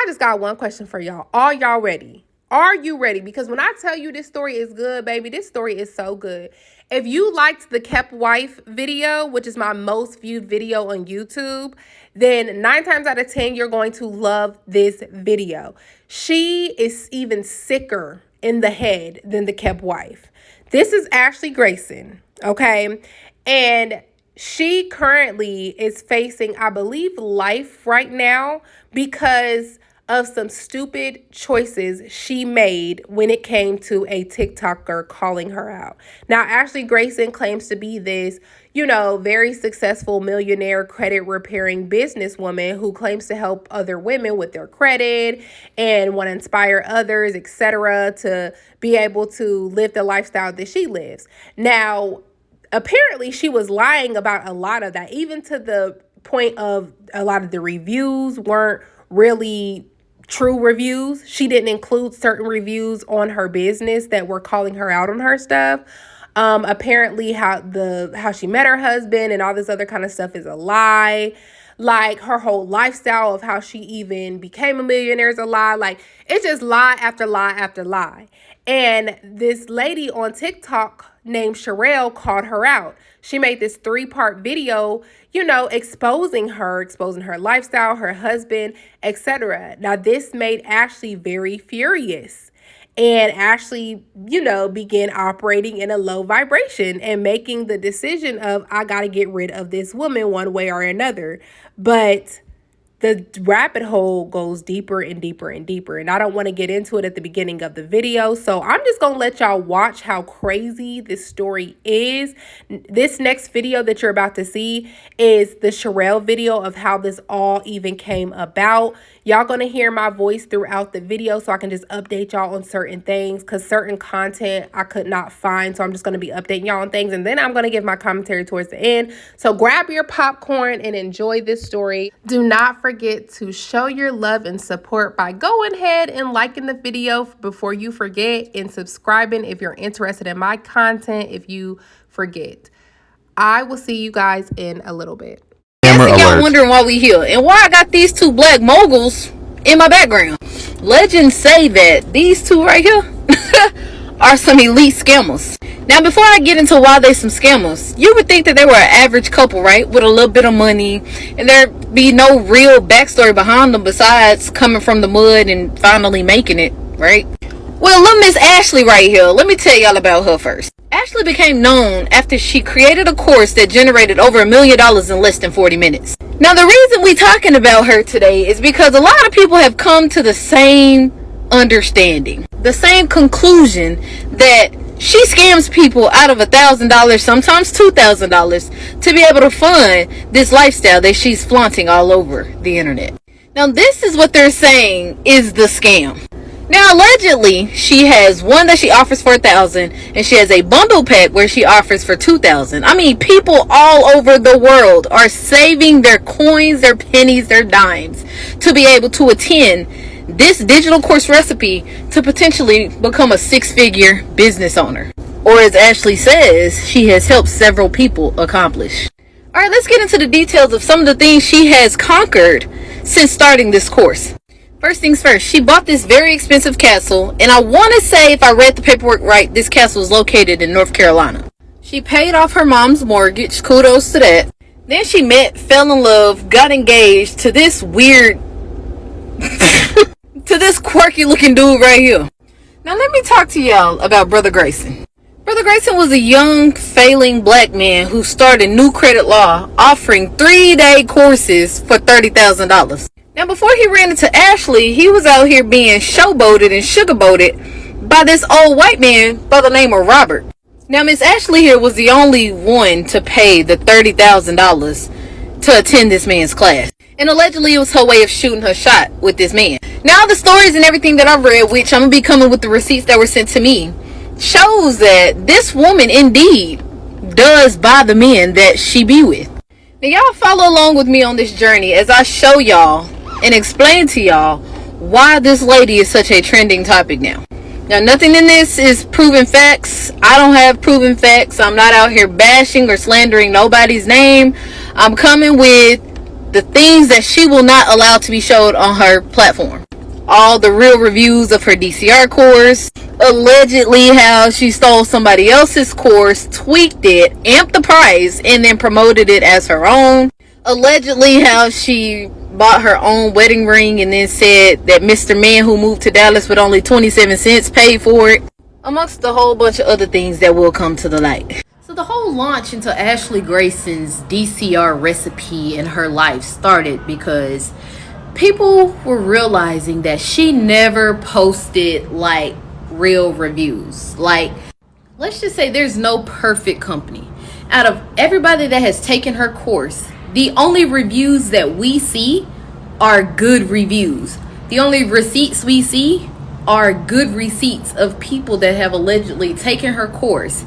just got one question for y'all. Are y'all ready? Are you ready? Because when I tell you this story is good, baby, this story is so good. If you liked the Kept Wife video, which is my most viewed video on YouTube, then 9 times out of 10, you're going to love this video. She is even sicker in the head than the Kept Wife. This is Ashley Grayson, okay? And she currently is facing, I believe, life right now because of some stupid choices she made when it came to a TikToker calling her out. Now, Ashley Grayson claims to be this, very successful millionaire credit repairing businesswoman who claims to help other women with their credit and want to inspire others, etc., to be able to live the lifestyle that she lives. Now, apparently she was lying about a lot of that, even to the point of a lot of the reviews weren't really true reviews. She didn't include certain reviews on her business that were calling her out on her stuff. Apparently how she met her husband and all this other kind of stuff is a lie. Like her whole lifestyle of how she even became a millionaire is a lie. Like it's just lie after lie after lie. And this lady on TikTok named Sherelle called her out. She made this 3-part video, exposing her lifestyle, her husband, etc. Now, this made Ashley very furious. And Ashley, began operating in a low vibration and making the decision of, I got to get rid of this woman one way or another. But the rabbit hole goes deeper and deeper and deeper. And I don't want to get into it at the beginning of the video. So I'm just going to let y'all watch how crazy this story is. This next video that you're about to see is the Sherelle video of how this all even came about. Y'all going to hear my voice throughout the video so I can just update y'all on certain things because certain content I could not find. So I'm just going to be updating y'all on things. And then I'm going to give my commentary towards the end. So grab your popcorn and enjoy this story. Do not forget to show your love and support by going ahead and liking the video before you forget and subscribing if you're interested in my content if you forget. I will see you guys in a little bit. Y'all wondering why we here and why I got these 2 black moguls in my background. Legends say that these 2 right here are some elite scammers. Now, before I get into why they some scammers, you would think that they were an average couple, right? With a little bit of money, and there'd be no real backstory behind them besides coming from the mud and finally making it, right? Well, little Miss Ashley right here, let me tell y'all about her first. Ashley became known after she created a course that generated over $1 million in less than 40 minutes. Now, the reason we talking about her today is because a lot of people have come to the same understanding, the same conclusion that she scams people out of $1,000, sometimes $2,000, to be able to fund this lifestyle that she's flaunting all over the internet. Now, this is what they're saying is the scam. Now, allegedly, she has one that she offers for $1,000, and she has a bundle pack where she offers for $2,000. I mean, people all over the world are saving their coins, their pennies, their dimes to be able to attend this digital course recipe to potentially become a 6-figure business owner. Or as Ashley says, she has helped several people accomplish. All right, let's get into the details of some of the things she has conquered since starting this course. First things first, she bought this very expensive castle, and I want to say, if I read the paperwork right, this castle is located in North Carolina. She paid off her mom's mortgage, kudos to that. Then she met, fell in love, got engaged to this weird, to this quirky looking dude right here. Now let me talk to y'all about Brother Grayson. Brother Grayson was a young, failing black man who started New Credit Law, offering 3-day courses for $30,000. Now, before he ran into Ashley, he was out here being showboated and sugarboated by this old white man by the name of Robert. Now, Miss Ashley here was the only one to pay the $30,000 to attend this man's class. And allegedly, it was her way of shooting her shot with this man. Now, the stories and everything that I've read, which I'm going to be coming with the receipts that were sent to me, shows that this woman indeed does buy the men that she be with. Now, y'all follow along with me on this journey as I show y'all and explain to y'all why this lady is such a trending topic now. Now, nothing in this is proven facts. I don't have proven facts. I'm not out here bashing or slandering nobody's name. I'm coming with the things that she will not allow to be showed on her platform. all the real reviews of her DCR course, allegedly how she stole somebody else's course, tweaked it, amped the price, and then promoted it as her own. Allegedly how she bought her own wedding ring and then said that Mr. Man who moved to Dallas with only 27 cents paid for it, amongst a whole bunch of other things that will come to the light. So the whole launch into Ashley Grayson's DCR recipe in her life started because people were realizing that she never posted like real reviews. Like, let's just say there's no perfect company. Out of everybody that has taken her course, the only reviews that we see are good reviews. The only receipts we see are good receipts of people that have allegedly taken her course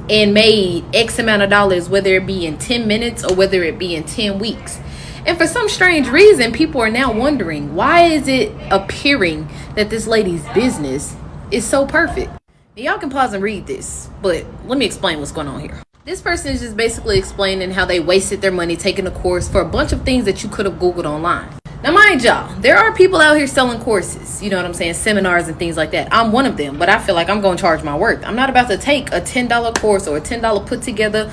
and made X amount of dollars, whether it be in 10 minutes or whether it be in 10 weeks. And for some strange reason, people are now wondering, why is it appearing that this lady's business is so perfect? Now, y'all can pause and read this, but let me explain what's going on here. This person is just basically explaining how they wasted their money taking a course for a bunch of things that you could have Googled online. Now, mind y'all, there are people out here selling courses, you know what I'm saying, seminars and things like that. I'm one of them, but I feel like I'm going to charge my worth. I'm not about to take a $10 course or a $10 put together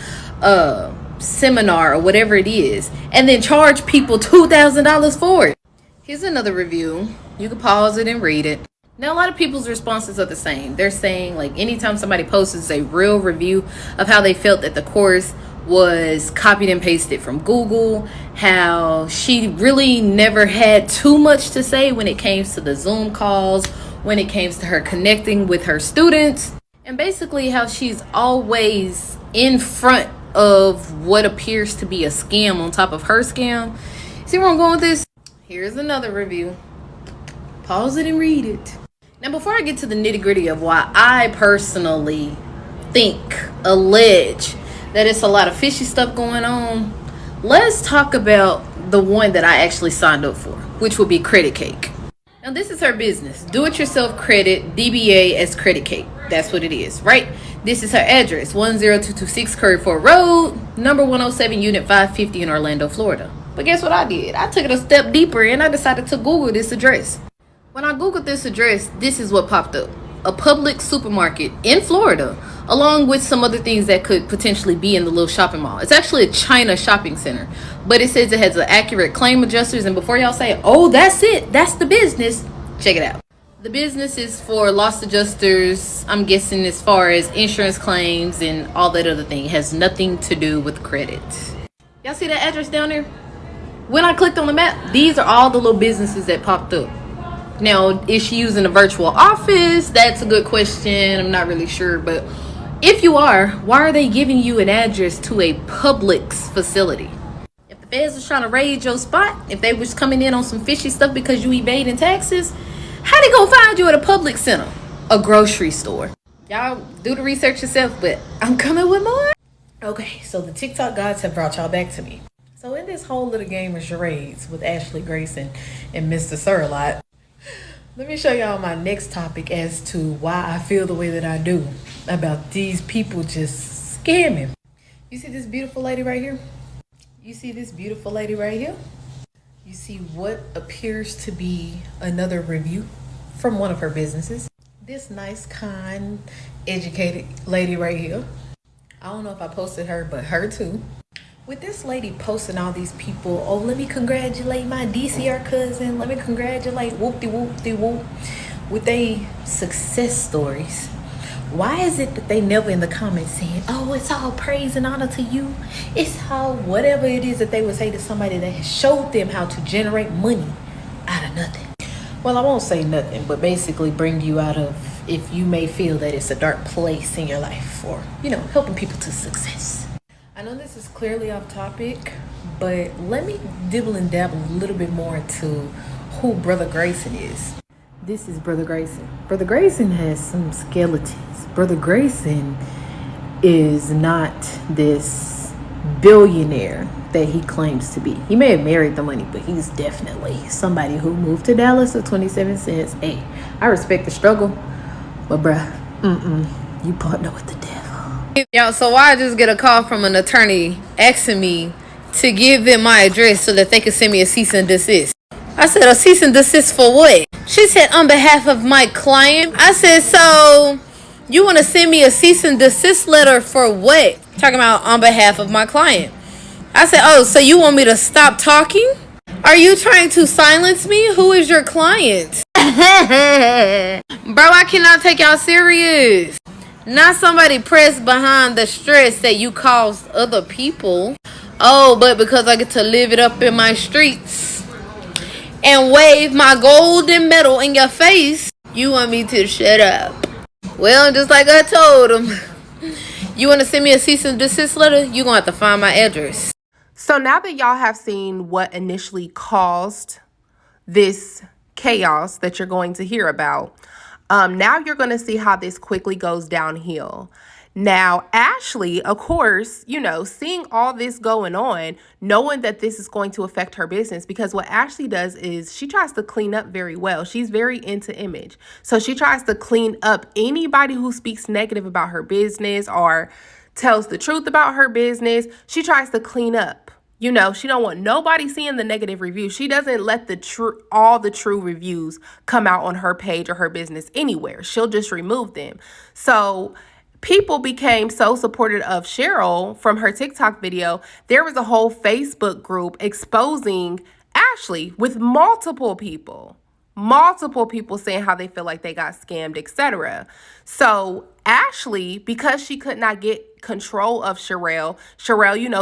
seminar or whatever it is and then charge people $2,000 for it. Here's another review. You can pause it and read it. Now, a lot of people's responses are the same. They're saying, like, anytime somebody posts a real review of how they felt that the course was copied and pasted from Google, how she really never had too much to say when it came to the Zoom calls, when it came to her connecting with her students, and basically how she's always in front of what appears to be a scam on top of her scam. See where I'm going with this? Here's another review. Pause it and read it. Now, before I get to the nitty-gritty of why I personally allege that it's a lot of fishy stuff going on, let's talk about the one that I actually signed up for, which will be Credit Cake. Now, this is her business. Do-it-yourself credit, DBA as Credit Cake. That's what it is, right? This is her address, 10226 Curry Ford Road, number 107, unit 550 in Orlando, Florida. But guess what I did? I took it a step deeper and I decided to Google this address. When I Googled this address, this is what popped up. A Publix supermarket in Florida, along with some other things that could potentially be in the little shopping mall. It's actually a China shopping center, but it says it has an accurate claim adjusters. And before y'all say, oh, that's it, that's the business, check it out. The business is for loss adjusters, I'm guessing, as far as insurance claims and all that other thing. It has nothing to do with credit. Y'all see that address down there? When I clicked on the map, these are all the little businesses that popped up. Now, is she using a virtual office? That's a good question. I'm not really sure. But if you are, why are they giving you an address to a Publix facility? If the feds was trying to raid your spot, if they was coming in on some fishy stuff because you evading taxes, how they gonna find you at a Publix center? A grocery store. Y'all do the research yourself, but I'm coming with more. Okay, so the TikTok gods have brought y'all back to me. So in this whole little game of charades with Ashley Grayson and Mr. Sirlot, let me show y'all my next topic as to why I feel the way that I do about these people just scamming. You see this beautiful lady right here? You see this beautiful lady right here? You see what appears to be another review from one of her businesses. This nice, kind, educated lady right here. I don't know if I posted her, but her too. With this lady posting all these people, oh, let me congratulate my DCR cousin, let me congratulate whoop-de-whoop-de-whoop, with they success stories. Why is it that they never in the comments saying, oh, it's all praise and honor to you? It's how whatever it is that they would say to somebody that has showed them how to generate money out of nothing. Well, I won't say nothing, but basically bring you out of, if you may feel that it's a dark place in your life, or, you know, helping people to success. I know this is clearly off topic, but let me dibble and dabble a little bit more into who Brother Grayson is. This is Brother Grayson. Brother Grayson has some skeletons. Brother Grayson is not this billionaire that he claims to be. He may have married the money, but he's definitely somebody who moved to Dallas for 27 cents. Hey, I respect the struggle, but bruh, you partner with the devil. Y'all, so why I just get a call from an attorney asking me to give them my address so that they can send me a cease and desist? I said, a cease and desist for what? She said, on behalf of my client. I said, so you want to send me a cease and desist letter for what? Talking about on behalf of my client. I said, oh, so you want me to stop talking? Are you trying to silence me? Who is your client? Bro, I cannot take y'all serious. Not somebody pressed behind the stress that you caused other people. Oh, but because I get to live it up in my streets and wave my golden medal in your face, you want me to shut up. Well, just like I told him, you want to send me a cease and desist letter? You're going to have to find my address. So now that y'all have seen what initially caused this chaos that you're going to hear about, now you're going to see how this quickly goes downhill. Now, Ashley, of course, seeing all this going on, knowing that this is going to affect her business, because what Ashley does is she tries to clean up very well. She's very into image. So she tries to clean up anybody who speaks negative about her business or tells the truth about her business. She tries to clean up. She don't want nobody seeing the negative reviews. She doesn't let all the true reviews come out on her page or her business anywhere. She'll just remove them. So people became so supportive of Cheryl from her TikTok video. There was a whole Facebook group exposing Ashley with multiple people saying how they feel like they got scammed, etc. So Ashley, because she could not get control of Cheryl,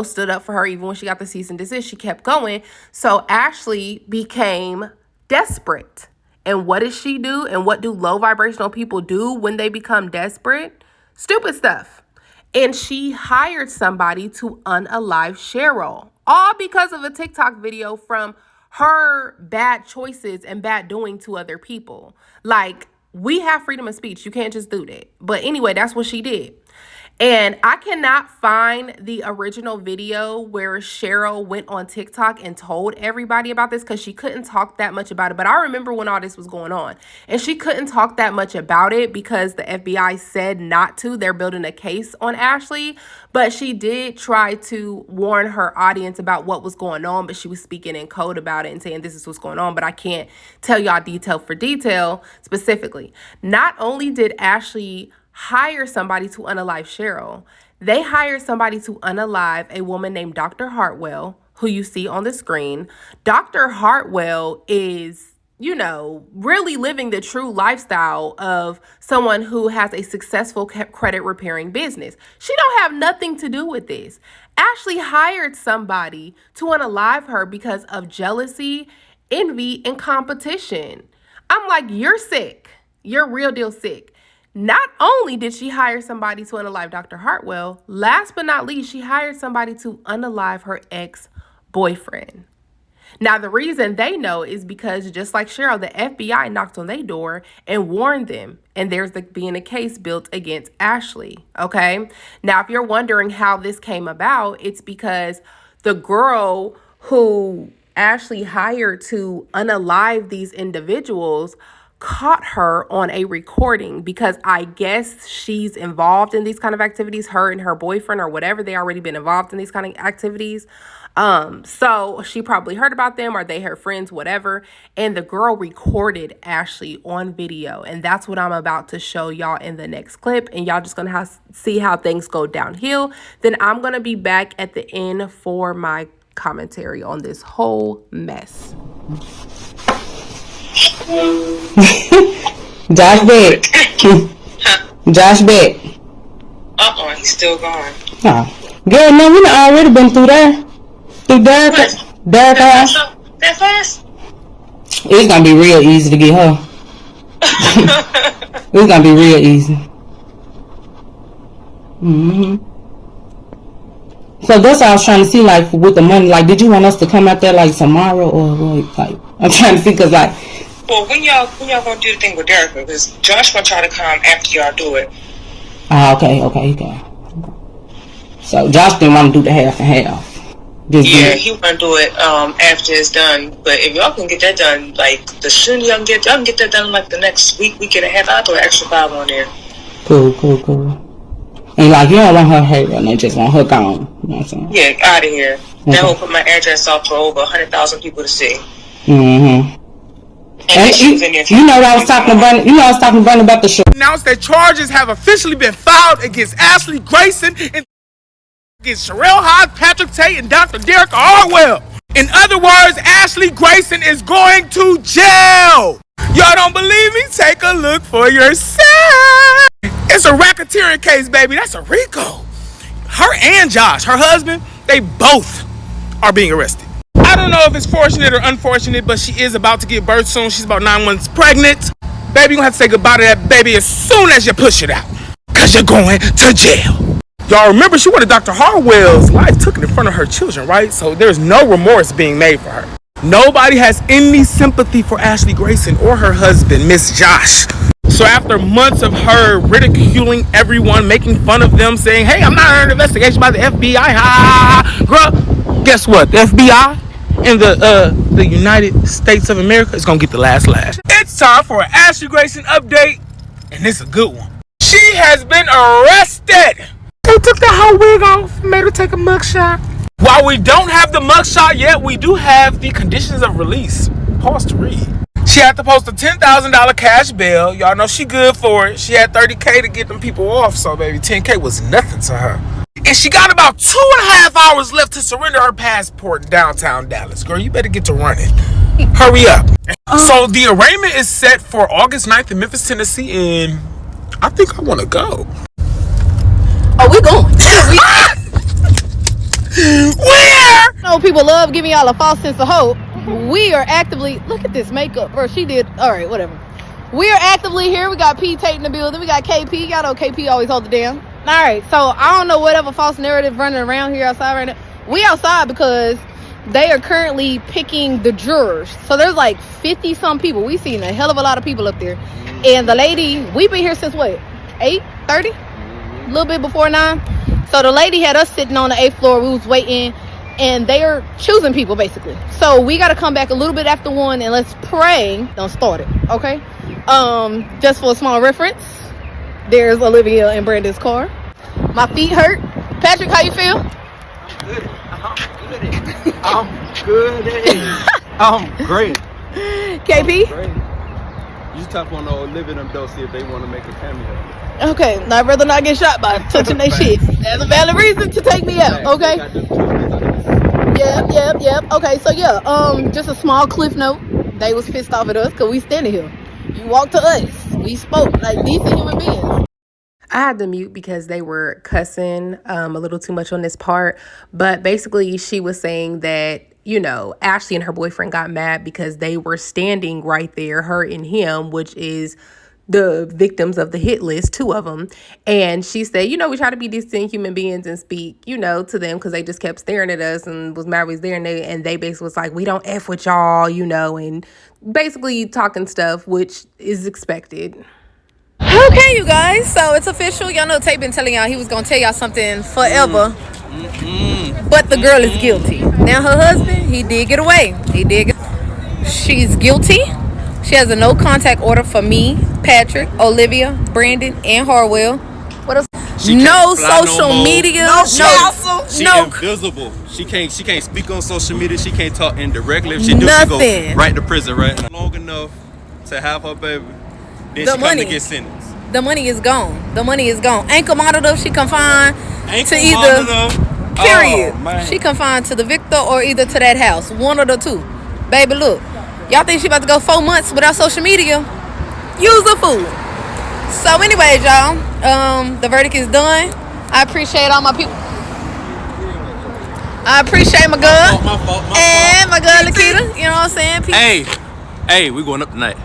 stood up for her even when she got the cease and desist. She kept going. So Ashley became desperate. And what does she do? And what do low vibrational people do when they become desperate? Stupid stuff. And she hired somebody to unalive Cheryl, all because of a TikTok video from her bad choices and bad doing to other people. Like, we have freedom of speech. You can't just do that. But anyway, that's what she did. And I cannot find the original video where Cheryl went on TikTok and told everybody about this because she couldn't talk that much about it. But I remember when all this was going on. And she couldn't talk that much about it because the FBI said not to. They're building a case on Ashley. But she did try to warn her audience about what was going on. But she was speaking in code about it and saying this is what's going on. But I can't tell y'all detail for detail specifically. Not only did Ashley hire somebody to unalive Cheryl, they hired somebody to unalive a woman named Dr. Hartwell, who you see on the screen. Dr. Hartwell is, really living the true lifestyle of someone who has a successful credit repairing business. She don't have nothing to do with this. Ashley hired somebody to unalive her because of jealousy, envy, and competition. I'm like, you're sick. You're real deal sick. Not only did she hire somebody to unalive Dr. Hartwell, last but not least, she hired somebody to unalive her ex-boyfriend. Now, the reason they know is because just like Cheryl, the FBI knocked on their door and warned them. And there's being a case built against Ashley, okay? Now, if you're wondering how this came about, it's because the girl who Ashley hired to unalive these individuals caught her on a recording because I guess she's involved in these kind of activities, her and her boyfriend or whatever, they already been involved in these kind of activities. So she probably heard about them or they her friends, whatever. And the girl recorded Ashley on video. And that's what I'm about to show y'all in the next clip. And y'all just gonna see how things go downhill. Then I'm gonna be back at the end for my commentary on this whole mess. Josh Beck. Josh Beck. He's still gone. Oh. Girl, no, we done already been through there. Through Derek house. That fast? It's gonna be real easy to get her. It's gonna be real easy. So that's what I was trying to see, like, with the money. Like, did you want us to come out there, like, tomorrow or, like I'm trying to see, because, like... Well, when y'all gonna do the thing with Derek? Because Josh gonna try to come after y'all do it. Okay. So Josh didn't want to do the half and half. He want to do it after it's done. But if y'all can get that done, like, the sooner y'all can get that done, like, the next week and a half, I'll throw an extra $5 on there. Cool. And, like, you don't want her hair, and they just want her gone. You know what I'm saying? Yeah, out of here. Okay. That will put my address off for over 100,000 people to see. And she was in there. You know, I was talking to Brandon. You know, I was talking to Brandon about the show. Announced that charges have officially been filed against Ashley Grayson and against Sherelle Hodge, Patrick Tate, and Dr. Derek Harwell. In other words, Ashley Grayson is going to jail. Y'all don't believe me? Take a look for yourself. It's a racketeering case, baby. That's a RICO. Her and Josh, her husband, they both are being arrested. I don't know if it's fortunate or unfortunate, but she is about to give birth soon. She's about 9 months pregnant. Baby, you're gonna have to say goodbye to that baby as soon as you push it out, because you're going to jail. Y'all remember, she wanted Dr. Harwell's life taken in front of her children, right? So there's no remorse being made for her. Nobody has any sympathy for Ashley Grayson or her husband, Miss Josh. So after months of her ridiculing everyone, making fun of them, saying, hey, I'm not under investigation by the FBI, ha, girl, guess what? The FBI and the United States of America is gonna get the last lash. It's time for an Ashley Grayson update, and it's a good one. She has been arrested. They took the whole wig off, made her take a mugshot. While we don't have the mugshot yet, we do have the conditions of release. Pause to read. She had to post a $10,000 cash bail. Y'all know she good for it. She had $30K to get them people off, so baby, $10K was nothing to her. And she got about 2.5 hours left to surrender her passport in downtown Dallas. Girl, you better get to running. Hurry up. So the arraignment is set for August 9th in Memphis, Tennessee, and I think I want to go. Oh, we going. Where? No, people love giving y'all a false sense of hope. We are actively, look at this makeup, bro. She did, all right, whatever. We are actively here. We got P Tate in the building. We got KP. Y'all know KP always hold it down. All right, so I don't know whatever false narrative running around here outside right now. We outside because they are currently picking the jurors. So there's like 50-some people. We seen a hell of a lot of people up there. And the lady, we've been here since what, 8:30? A little bit before 9. So the lady had us sitting on the 8th floor. We was waiting, and they are choosing people basically. So we got to come back a little bit after 1, and let's pray. Don't start it, okay? Just for a small reference, there's Olivia and Brandon's car. My feet hurt. Patrick, how you feel? I'm good. I'm great. KP? Great. You just tap on the Olivia them though, see if they want to make a cameo. Okay, I'd rather not get shot by touching their shit. That's a valid reason to take me out, okay? Yep. Okay, so yeah, just a small cliff note. They was pissed off at us because we standing here. You walked to us. We spoke like decent human beings. I had to mute because they were cussing a little too much on this part. But basically, she was saying that, you know, Ashley and her boyfriend got mad because they were standing right there, her and him, which is the victims of the hit list, 2 of them. And she said, you know, we try to be decent human beings and speak, you know, to them because they just kept staring at us and was mad we was there. And they basically was like, we don't F with y'all, you know, and basically talking stuff, which is expected. Okay, you guys, so it's official. Y'all know Tate been telling y'all he was gonna tell y'all something forever. But the girl is guilty. Now her husband, he did get away. She's guilty. She has a no contact order for me, Patrick, Olivia, Brandon, and Harwell. What else? No social media. She invisible. She can't speak on social media. She can't talk indirectly. If she do, she go right to prison, right? Long enough to have her baby. Then she come to get sentenced. The money is gone. Ankle monitor, she confined to either. Period. Oh, she confined to the victor or either to that house. One of the two. Baby, look. Y'all think she about to go 4 months without social media? Use a fool. So anyways, y'all, the verdict is done. I appreciate all my people. I appreciate my girl. My fault. And my girl Lakita. You know what I'm saying? Peace. Hey, we going up tonight.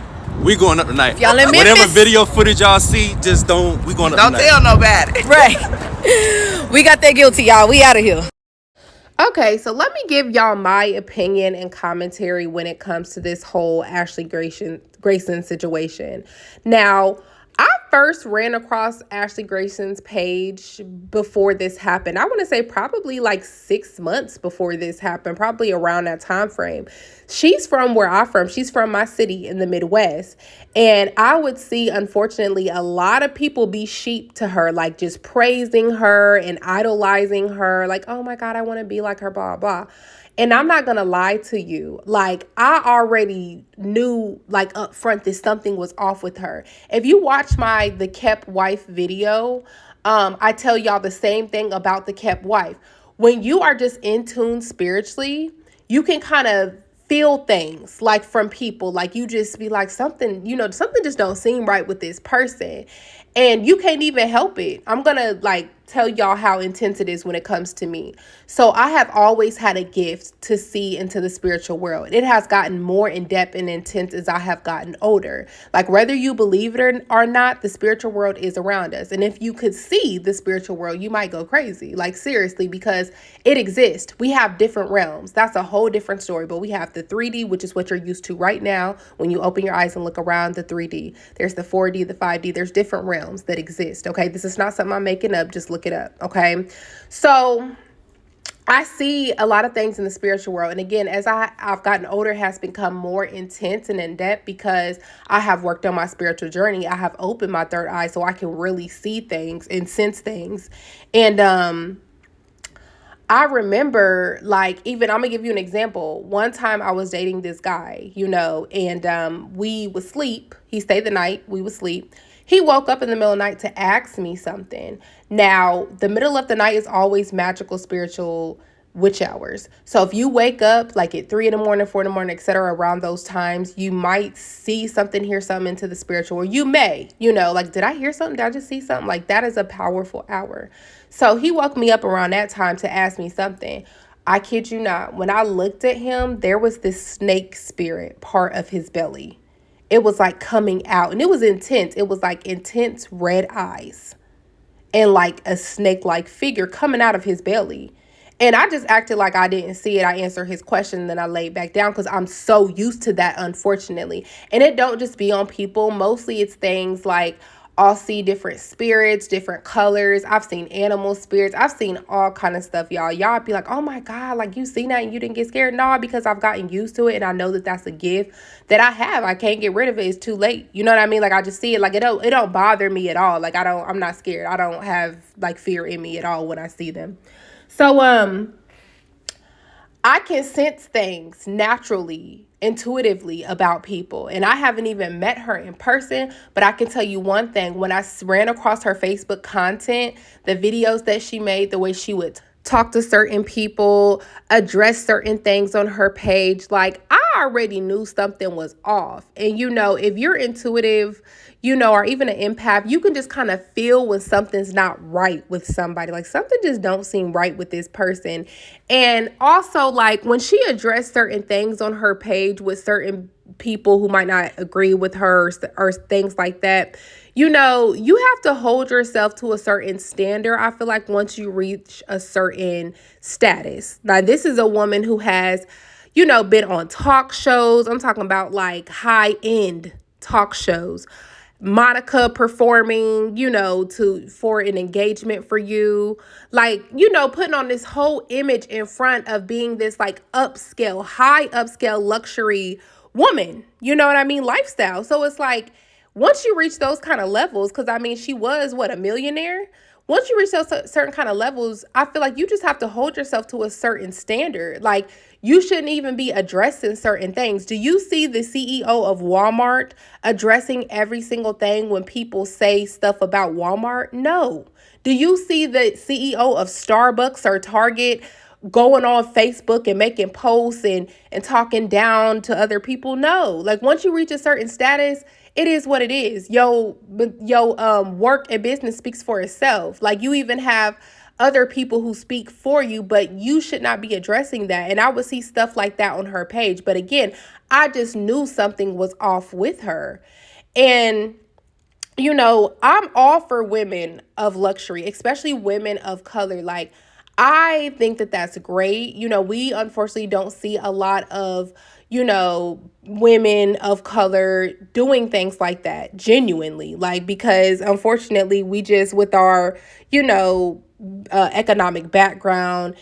Y'all in Memphis? Whatever video footage y'all see, just don't. We going up tonight. Don't tell nobody. Right. We got that guilty, y'all. We out of here. Okay, so let me give y'all my opinion and commentary when it comes to this whole Ashley Grayson situation. Now, I first ran across Ashley Grayson's page before this happened. I want to say probably like 6 months before this happened, probably around that time frame. She's from where I'm from. She's from my city in the Midwest. And I would see, unfortunately, a lot of people be sheep to her, like just praising her and idolizing her, like, oh my God, I want to be like her, blah, blah. And I'm not gonna lie to you, like I already knew like up front that something was off with her. If you watch my The Kept Wife video, I tell y'all the same thing about the kept wife. When you are just in tune spiritually, you can kind of feel things like from people, like you just be like something, something just don't seem right with this person. And you can't even help it. I'm gonna like tell y'all how intense it is when it comes to me. So I have always had a gift to see into the spiritual world. It has gotten more in depth and intense as I have gotten older. Like whether you believe it or not, the spiritual world is around us. And if you could see the spiritual world, you might go crazy. Like seriously, because it exists. We have different realms. That's a whole different story. But we have the 3D, which is what you're used to right now when you open your eyes and look around the 3D. There's the 4D, the 5D. There's different realms that exist. Okay, this is not something I'm making up. Just look it up. Okay, so I see a lot of things in the spiritual world. And again, as I've gotten older, it has become more intense and in depth because I have worked on my spiritual journey. I have opened my third eye so I can really see things and sense things. And I remember, like, even I'm gonna give you an example. One time I was dating this guy, and we would sleep. He stayed the night. We would sleep. He woke up in the middle of the night to ask me something. Now, the middle of the night is always magical, spiritual witch hours. So if you wake up like at 3 in the morning, 4 in the morning, etc., around those times, you might see something, hear something into the spiritual, or you may, like, did I hear something? Did I just see something? Like, that is a powerful hour. So he woke me up around that time to ask me something. I kid you not. When I looked at him, there was this snake spirit part of his belly. It was like coming out, and it was intense. It was like intense red eyes and like a snake-like figure coming out of his belly. And I just acted like I didn't see it. I answered his question, and then I laid back down because I'm so used to that, unfortunately. And it don't just be on people. Mostly it's things like I'll see different spirits, different colors. I've seen animal spirits. I've seen all kind of stuff, y'all. Y'all be like, oh my God, like you seen that and you didn't get scared? No, because I've gotten used to it, and I know that that's a gift that I have. I can't get rid of it. It's too late. You know what I mean? Like I just see it. Like it don't bother me at all. Like I'm not scared. I don't have like fear in me at all when I see them. So I can sense things naturally, intuitively about people. And I haven't even met her in person, but I can tell you one thing. When I ran across her Facebook content, the videos that she made, the way she would talk to certain people, address certain things on her page, like I already knew something was off. And if you're intuitive, or even an empath, you can just kind of feel when something's not right with somebody. Like something just don't seem right with this person. And also, like when she addressed certain things on her page with certain people who might not agree with her or things like that, you have to hold yourself to a certain standard. I feel like once you reach a certain status. Now, this is a woman who has, been on talk shows. I'm talking about like high-end talk shows. Monica performing, for an engagement for you, like, putting on this whole image in front of being this like high upscale luxury woman, you know what I mean? Lifestyle. So it's like, once you reach those kind of levels, because I mean, she was a millionaire. Once you reach those certain kind of levels, I feel like you just have to hold yourself to a certain standard. Like you shouldn't even be addressing certain things. Do you see the CEO of Walmart addressing every single thing when people say stuff about Walmart? No. Do you see the CEO of Starbucks or Target going on Facebook and making posts and talking down to other people? No. Like once you reach a certain status, it is what it is. Yo, work and business speaks for itself. Like you even have other people who speak for you, but you should not be addressing that. And I would see stuff like that on her page. But again, I just knew something was off with her. And I'm all for women of luxury, especially women of color. Like I think that that's great. We unfortunately don't see a lot of, women of color doing things like that genuinely, like, because unfortunately we just, with our, economic background,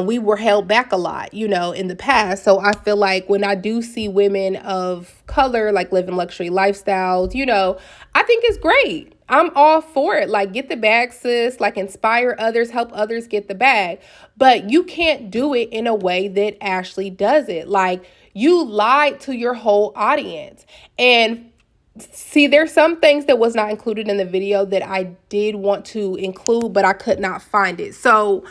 we were held back a lot, in the past. So I feel like when I do see women of color, like living luxury lifestyles, I think it's great. I'm all for it. Like, get the bag, sis. Like, inspire others, help others get the bag. But you can't do it in a way that Ashley does it. Like, you lied to your whole audience. And see, there's some things that was not included in the video that I did want to include, but I could not find it. So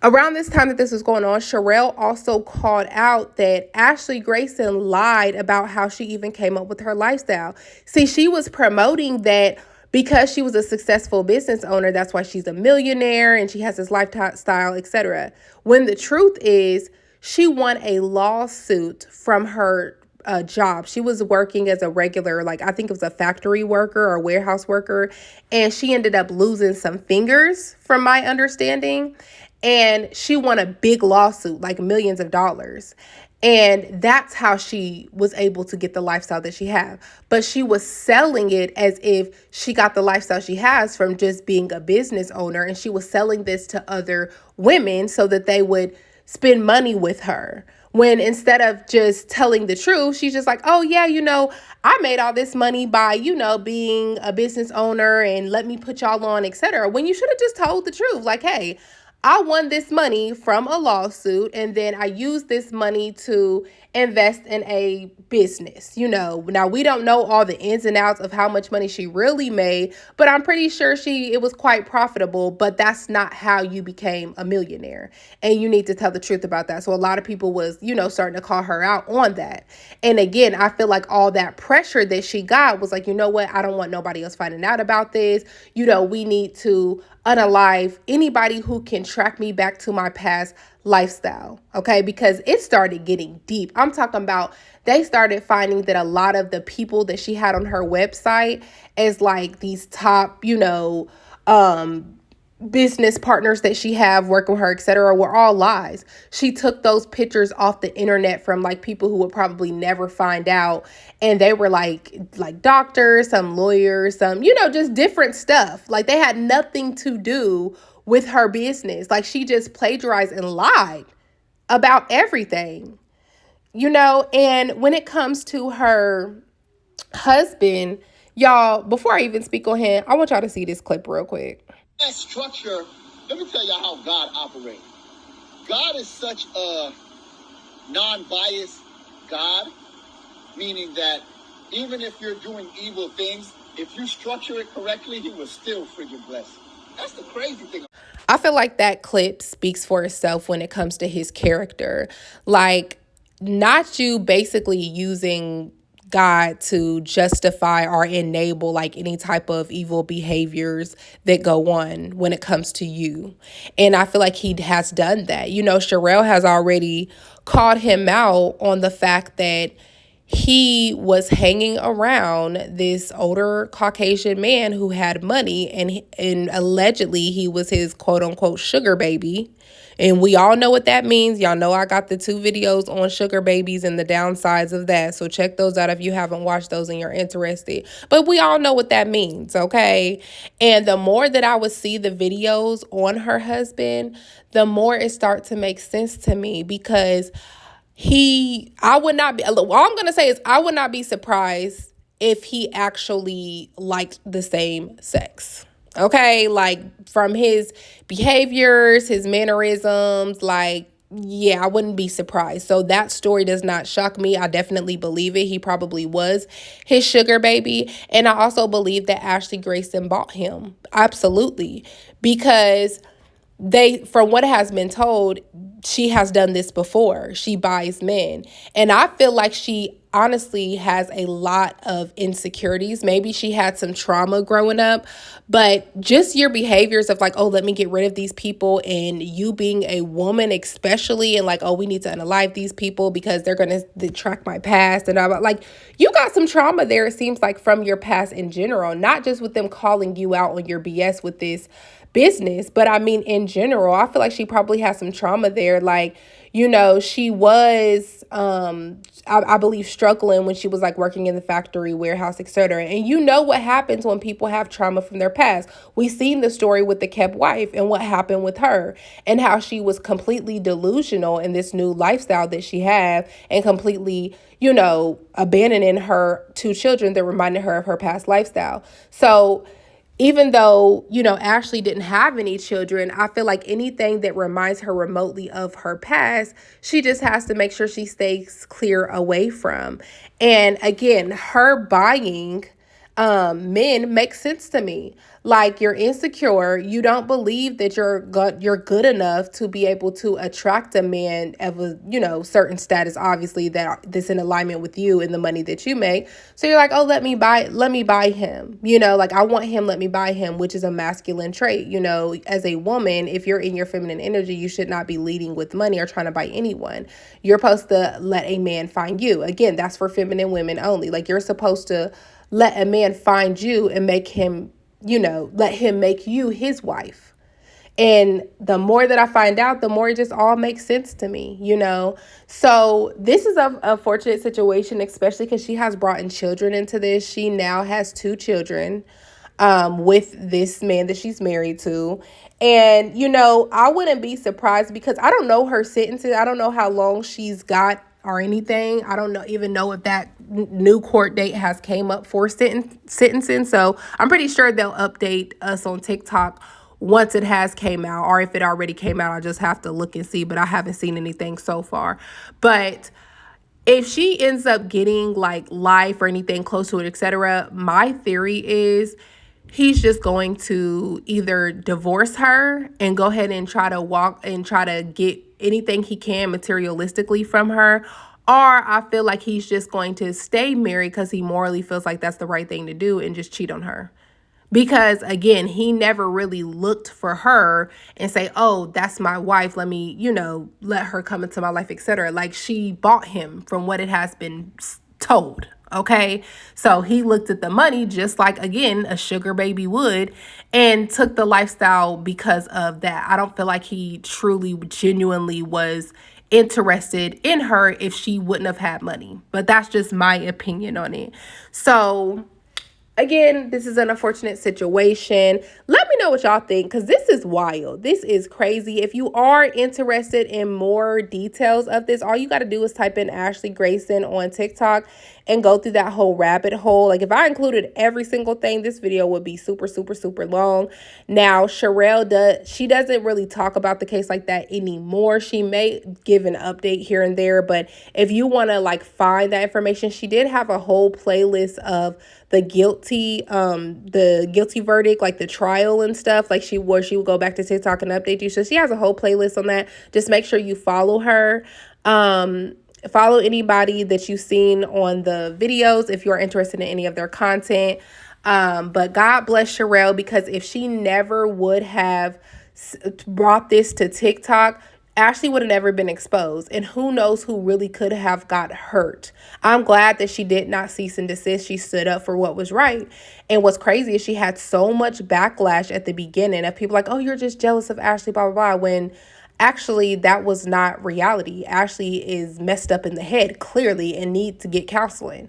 around this time that this was going on, Sherelle also called out that Ashley Grayson lied about how she even came up with her lifestyle. See, she was promoting that because she was a successful business owner, that's why she's a millionaire and she has this lifestyle, etc. When the truth is, she won a lawsuit from her job. She was working as a regular, like I think it was a factory worker or warehouse worker, and she ended up losing some fingers from my understanding. And she won a big lawsuit, like millions of dollars. And that's how she was able to get the lifestyle that she had. But she was selling it as if she got the lifestyle she has from just being a business owner. And she was selling this to other women so that they would spend money with her. When instead of just telling the truth, she's just like, oh yeah, I made all this money by, being a business owner and let me put y'all on, etc. When you should have just told the truth. Like, hey, I won this money from a lawsuit and then I used this money to invest in a business. Now we don't know all the ins and outs of how much money she really made, but I'm pretty sure it was quite profitable, but that's not how you became a millionaire. And you need to tell the truth about that. So a lot of people was, starting to call her out on that. And again, I feel like all that pressure that she got was like, you know what? I don't want nobody else finding out about this. We need to unalive anybody who can track me back to my past lifestyle, okay? Because it started getting deep. I'm talking about they started finding that a lot of the people that she had on her website as like these top, business partners that she have working with her, etc., were all lies. She took those pictures off the internet from like people who would probably never find out, and they were like doctors, some lawyers, some just different stuff. Like they had nothing to do with her business. Like she just plagiarized and lied about everything. And when it comes to her husband, y'all, before I even speak on him, I want y'all to see this clip real quick. That structure, let me tell y'all how God operates. God is such a non-biased God, meaning that even if you're doing evil things, if you structure it correctly, he will still freaking bless you. That's the crazy thing. I feel like that clip speaks for itself when it comes to his character. Like, not you basically using God to justify or enable like any type of evil behaviors that go on when it comes to you. And I feel like he has done that. Sherelle has already called him out on the fact that he was hanging around this older Caucasian man who had money, and allegedly he was his quote unquote sugar baby. And we all know what that means. Y'all know I got the 2 videos on sugar babies and the downsides of that. So check those out if you haven't watched those and you're interested. But we all know what that means, okay? And the more that I would see the videos on her husband, the more it starts to make sense to me, because I would not be, all I'm going to say is I would not be surprised if he actually liked the same sex. Okay, like from his behaviors, his mannerisms, like, yeah, I wouldn't be surprised. So that story does not shock me. I definitely believe it. He probably was his sugar baby. And I also believe that Ashley Grayson bought him. Absolutely. Because from what has been told, she has done this before. She buys men. And I feel like she honestly has a lot of insecurities. Maybe she had some trauma growing up, but just your behaviors of like, oh, let me get rid of these people, and you being a woman especially, and like, oh, we need to unalive these people because they're going to track my past, and I'm like, you got some trauma there, it seems like, from your past in general, not just with them calling you out on your BS with this business, but I mean in general. I feel like she probably has some trauma there. Like, she was I believe struggling when she was like working in the factory, warehouse, etc. And what happens when people have trauma from their past. We seen the story with the kept wife and what happened with her, and how she was completely delusional in this new lifestyle that she had, and completely abandoning her 2 children that reminded her of her past lifestyle. So even though, you know, Ashley didn't have any children, I feel like anything that reminds her remotely of her past, she just has to make sure she stays clear away from. And again, her buying men makes sense to me. Like, you're insecure, you don't believe that you're good enough to be able to attract a man of a, you know, certain status, obviously, that's in alignment with you and the money that you make. So you're like, oh, let me buy him, you know, like, I want him, let me buy him, which is a masculine trait. You know, as a woman, if you're in your feminine energy, you should not be leading with money or trying to buy anyone. You're supposed to let a man find you. Again, that's for feminine women only. Like, you're supposed to let a man find you and make him, you know, let him make you his wife. And the more that I find out, the more it just all makes sense to me, you know? So this is a fortunate situation, especially because she has brought in children into this. She now has 2 children with this man that she's married to. And, you know, I wouldn't be surprised because I don't know her sentences. I don't know how long she's got or anything. I don't even know if that new court date has came up for sentencing. So I'm pretty sure they'll update us on TikTok once it has came out, or if it already came out, I just have to look and see, but I haven't seen anything so far. But if she ends up getting like life or anything close to it, etc., my theory is he's just going to either divorce her and go ahead and try to get anything he can materialistically from her, or I feel like he's just going to stay married because he morally feels like that's the right thing to do and just cheat on her. Because again, he never really looked for her and say, oh, that's my wife, let me, you know, let her come into my life, etc. Like, she bought him from what it has been told. Okay. So he looked at the money just like, again, a sugar baby would, and took the lifestyle because of that. I don't feel like he truly, genuinely was interested in her if she wouldn't have had money. But that's just my opinion on it. So again, this is an unfortunate situation. Let me know what y'all think, because this is wild. This is crazy. If you are interested in more details of this, all you got to do is type in Ashley Grayson on TikTok and go through that whole rabbit hole. Like, if I included every single thing, this video would be super, super, super long. Now, she doesn't really talk about the case like that anymore. She may give an update here and there, but if you want to like find that information, she did have a whole playlist of the guilty verdict, like the trial and stuff. Like, she would go back to TikTok and update you. So she has a whole playlist on that. Just make sure you follow her. Follow anybody that you've seen on the videos if you are interested in any of their content. But God bless Sherelle, because if she never would have brought this to TikTok, Ashley would have never been exposed, and who knows who really could have got hurt. I'm glad that she did not cease and desist. She stood up for what was right. And what's crazy is she had so much backlash at the beginning of people like, oh, you're just jealous of Ashley, blah, blah, blah, when actually that was not reality. Ashley is messed up in the head, clearly, and needs to get counseling.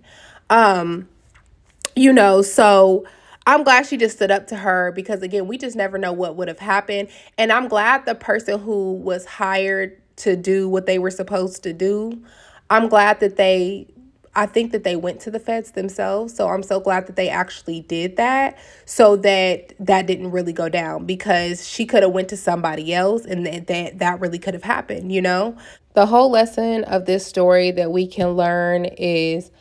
You know, so I'm glad she just stood up to her, because again, we just never know what would have happened. And I'm glad the person who was hired to do what they were supposed to do, I'm glad that I think that they went to the feds themselves. So I'm so glad that they actually did that, so that didn't really go down, because she could have went to somebody else and that really could have happened, you know? The whole lesson of this story that we can learn is,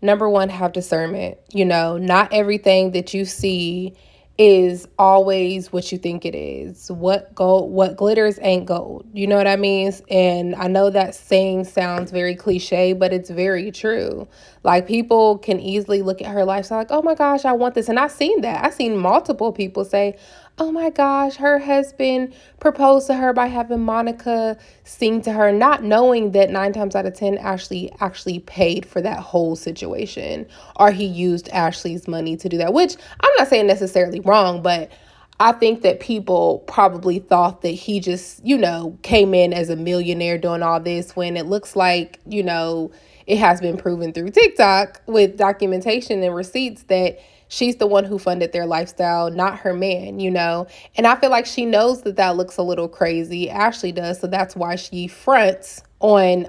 number one, have discernment. You know, not everything that you see is always what you think it is. What glitters ain't gold. You know what I mean? And I know that saying sounds very cliche, but it's very true. Like, people can easily look at her lifestyle like, oh my gosh, I want this. And I've seen that. I've seen multiple people say, oh my gosh, her husband proposed to her by having Monica sing to her, not knowing that 9 times out of 10 Ashley actually paid for that whole situation, or he used Ashley's money to do that, which I'm not saying necessarily wrong, but I think that people probably thought that he just, you know, came in as a millionaire doing all this, when it looks like, you know, it has been proven through TikTok with documentation and receipts that she's the one who funded their lifestyle, not her man, you know? And I feel like she knows that that looks a little crazy. Ashley does. So that's why she fronts on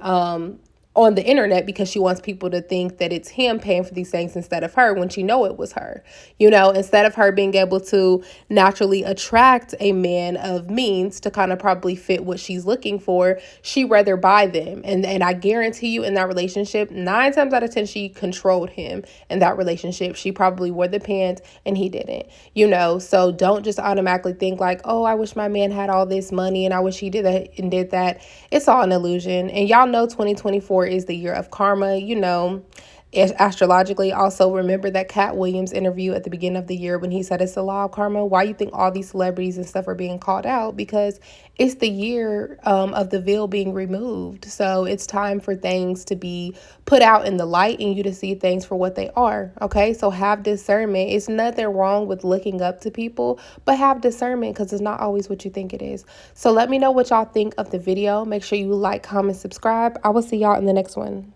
on the internet because she wants people to think that it's him paying for these things instead of her, when she know it was her. You know, instead of her being able to naturally attract a man of means to kind of probably fit what she's looking for, she rather buy them. And I guarantee you, in that relationship, 9 times out of 10, she controlled him in that relationship. She probably wore the pants and he didn't, you know. So don't just automatically think like, oh, I wish my man had all this money and I wish he did that and did that. It's all an illusion. And y'all know 2024 is the year of karma, you know, astrologically. Also, remember that Cat Williams interview at the beginning of the year when he said it's the law of karma. Why you think all these celebrities and stuff are being called out? Because it's the year of the veil being removed. So it's time for things to be put out in the light and you to see things for what they are. Okay, so have discernment. It's nothing wrong with looking up to people, but have discernment, because it's not always what you think it is. So let me know what y'all think of the video. Make sure you like, comment, subscribe. I will see y'all in the next one.